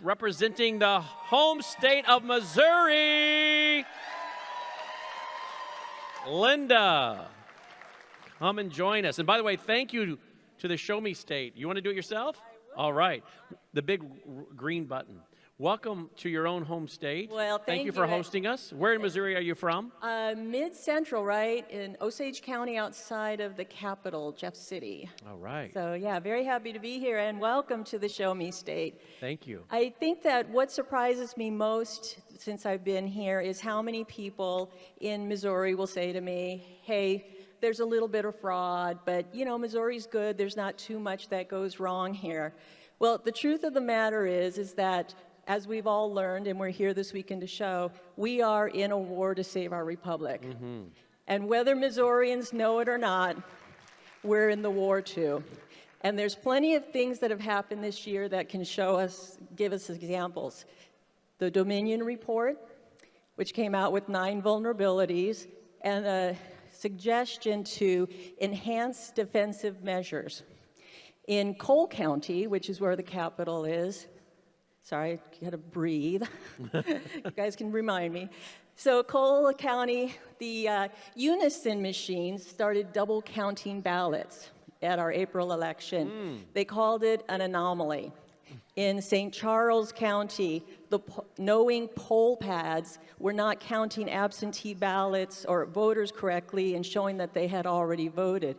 representing the home state of Missouri, Linda. Come and join us. And by the way, thank you to the Show Me State. You want to do it yourself? All right. The big green button. Welcome to your own home state. Well, thank you for hosting us. Where in Missouri are you from? Mid-Central, right, in Osage County outside of the capital, Jeff City. All right. So, yeah, very happy to be here, and welcome to the Show Me State. Thank you. I think that what surprises me most since I've been here is how many people in Missouri will say to me, hey, there's a little bit of fraud, but, you know, Missouri's good. There's not too much that goes wrong here. Well, the truth of the matter is that as we've all learned, and we're here this weekend to show, we are in a war to save our republic. Mm-hmm. And whether Missourians know it or not, we're in the war too. And there's plenty of things that have happened this year that can give us examples. The Dominion Report, which came out with 9 vulnerabilities, and a suggestion to enhance defensive measures. In Cole County, which is where the capital is, sorry, I gotta breathe. You guys can remind me. So Cole County, the Unison machines started double counting ballots at our April election. They called it an anomaly. In St. Charles County, the knowing poll pads were not counting absentee ballots or voters correctly and showing that they had already voted.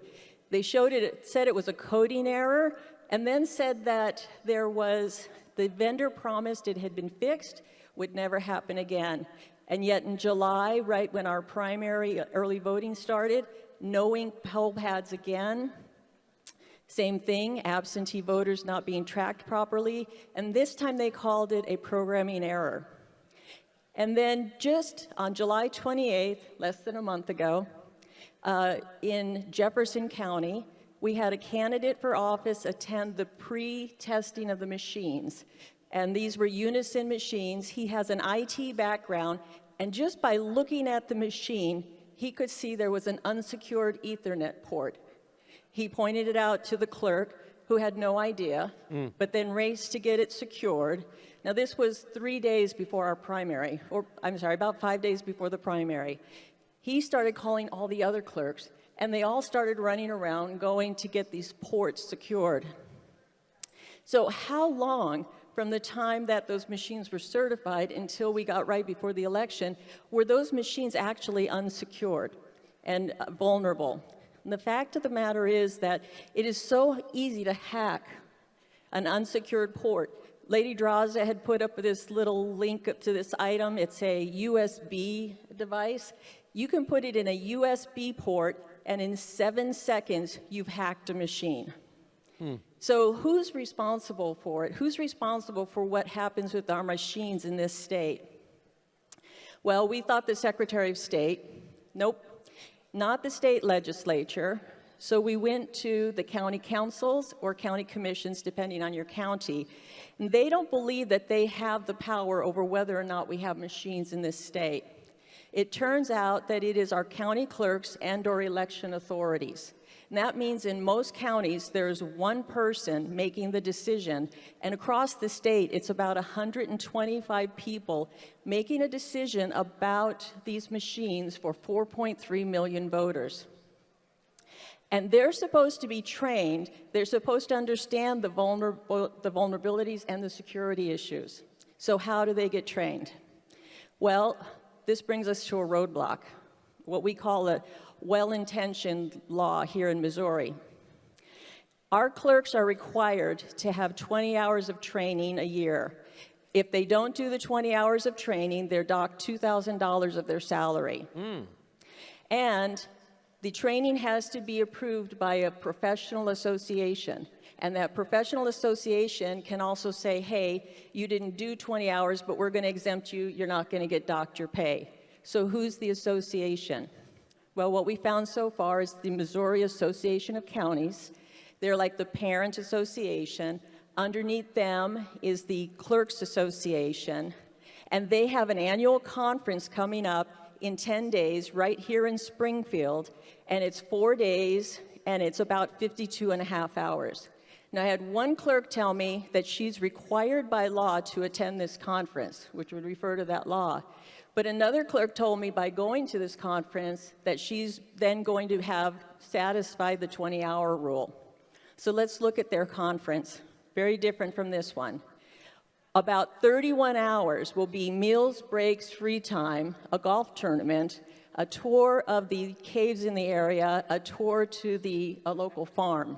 They said it was a coding error, and then said that the vendor promised it had been fixed, would never happen again. And yet in July, right when our primary early voting started, knowing poll pads again, same thing, absentee voters not being tracked properly, and this time they called it a programming error. And then just on July 28th, less than a month ago, in Jefferson County, we had a candidate for office attend the pre-testing of the machines. And these were Unison machines. He has an IT background, and just by looking at the machine, he could see there was an unsecured Ethernet port. He pointed it out to the clerk, who had no idea, but then raced to get it secured. Now, this was 3 days before our primary, or I'm sorry, about 5 days before the primary. He started calling all the other clerks, and they all started running around going to get these ports secured. So how long from the time that those machines were certified until we got right before the election were those machines actually unsecured and vulnerable? And the fact of the matter is that it is so easy to hack an unsecured port. Lady Draza had put up this little link up to this item. It's a USB device. You can put it in a USB port, and in 7 seconds, you've hacked a machine. So who's responsible for it? Who's responsible for what happens with our machines in this state? Well, we thought the Secretary of State. Nope, not the state legislature. So we went to the county councils or county commissions, depending on your county. And they don't believe that they have the power over whether or not we have machines in this state. It turns out that it is our county clerks and/or election authorities. And that means in most counties, there's one person making the decision, and across the state, it's about 125 people making a decision about these machines for 4.3 million voters. And they're supposed to be trained, they're supposed to understand the vulnerabilities and the security issues. So how do they get trained? Well, this brings us to a roadblock, what we call a well-intentioned law here in Missouri. Our clerks are required to have 20 hours of training a year. If they don't do the 20 hours of training, they're docked $2,000 of their salary. And the training has to be approved by a professional association. And that professional association can also say, hey, you didn't do 20 hours, but we're going to exempt you. You're not going to get docked your pay. So who's the association? Well, what we found so far is the Missouri Association of Counties. They're like the parent association. Underneath them is the Clerks Association. And they have an annual conference coming up in 10 days right here in Springfield. And it's 4 days, and it's about 52 and a half hours. Now, I had one clerk tell me that she's required by law to attend this conference, which would refer to that law. But another clerk told me by going to this conference that she's then going to have satisfied the 20-hour rule. So let's look at their conference. Very different from this one. About 31 hours will be meals, breaks, free time, a golf tournament, a tour of the caves in the area, a tour to a local farm.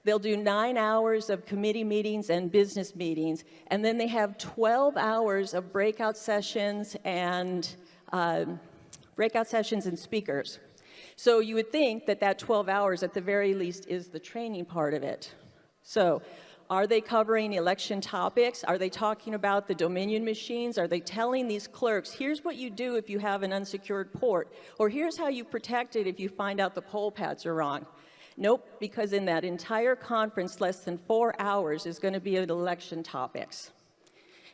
They'll do 9 hours of committee meetings and business meetings, and then they have 12 hours of breakout sessions and speakers. So you would think that 12 hours at the very least is the training part of it. So are they covering election topics? Are they talking about the Dominion machines? Are they telling these clerks, here's what you do if you have an unsecured port, or here's how you protect it if you find out the poll pads are wrong? Nope, because in that entire conference, less than 4 hours is going to be election topics.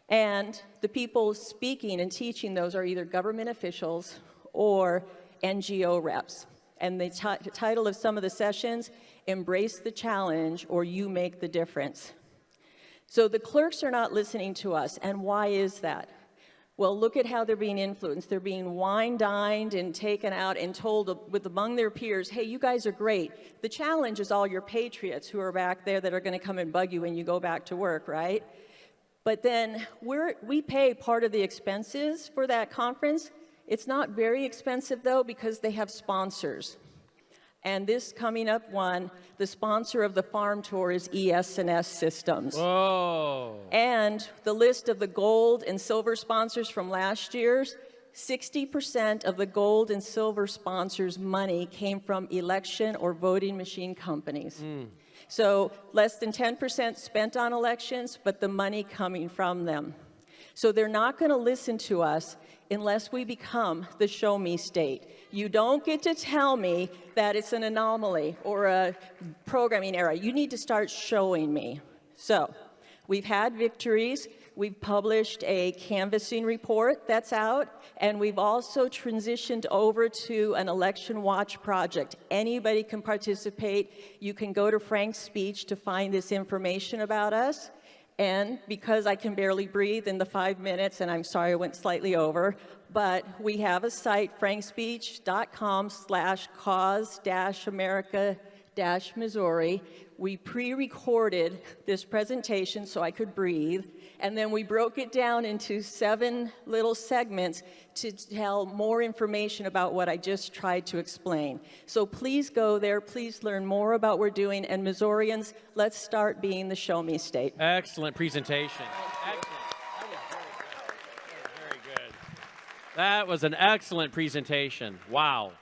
And the people speaking and teaching those are either government officials or NGO reps. And the title of some of the sessions, Embrace the Challenge or You Make the Difference. So the clerks are not listening to us, and why is that? Well, look at how they're being influenced. They're being wine-dined and taken out and told among their peers, hey, you guys are great. The challenge is all your patriots who are back there that are going to come and bug you when you go back to work, right? But then we pay part of the expenses for that conference. It's not very expensive, though, because they have sponsors. And this coming up one, the sponsor of the farm tour is ES&S Systems. Whoa. And the list of the gold and silver sponsors from last year's, 60% of the gold and silver sponsors' money came from election or voting machine companies. So less than 10% spent on elections, but the money coming from them. So they're not going to listen to us unless we become the show me state. You don't get to tell me that it's an anomaly or a programming error. You need to start showing me. So we've had victories. We've published a canvassing report that's out, and we've also transitioned over to an election watch project. Anybody can participate. You can go to Frank's speech to find this information about us. And because I can barely breathe in the 5 minutes, and I'm sorry I went slightly over, but we have a site, frankspeech.com/cause-america-missouri. We pre-recorded this presentation so I could breathe, and then we broke it down into 7 little segments to tell more information about what I just tried to explain. So please go there, please learn more about what we're doing, and Missourians, let's start being the show me state. Excellent presentation. Excellent. That was very good. That was an excellent presentation. Wow.